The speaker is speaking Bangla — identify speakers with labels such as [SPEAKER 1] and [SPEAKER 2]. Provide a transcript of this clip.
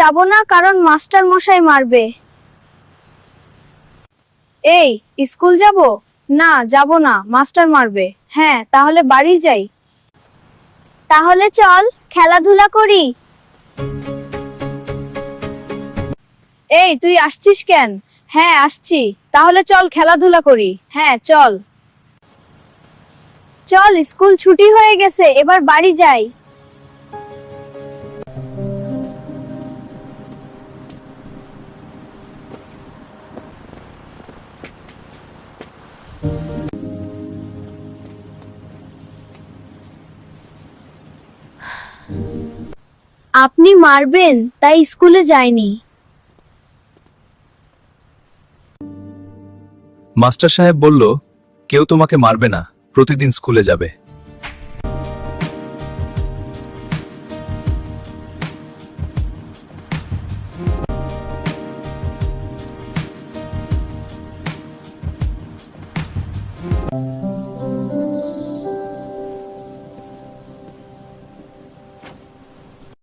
[SPEAKER 1] যাব না, কারণ মাস্টার মশাই মারবে। এই, স্কুল যাব? না, যাব না, মাস্টার মারবে। হ্যাঁ, তাহলে বাড়ি যাই। তাহলে চল খেলাধুলা করি। এই, তুই আসছিস কেন? হ্যাঁ, আসছি। তাহলে চল খেলাধুলা করি। হ্যাঁ, চল। চল, স্কুল ছুটি হয়ে গেছে, এবার বাড়ি যাই। আপনি মারবেন তাই স্কুলে যাইনি।
[SPEAKER 2] মাস্টার সাহেব বলল, কেউ তোমাকে মারবে না, প্রতিদিন স্কুলে যাবে।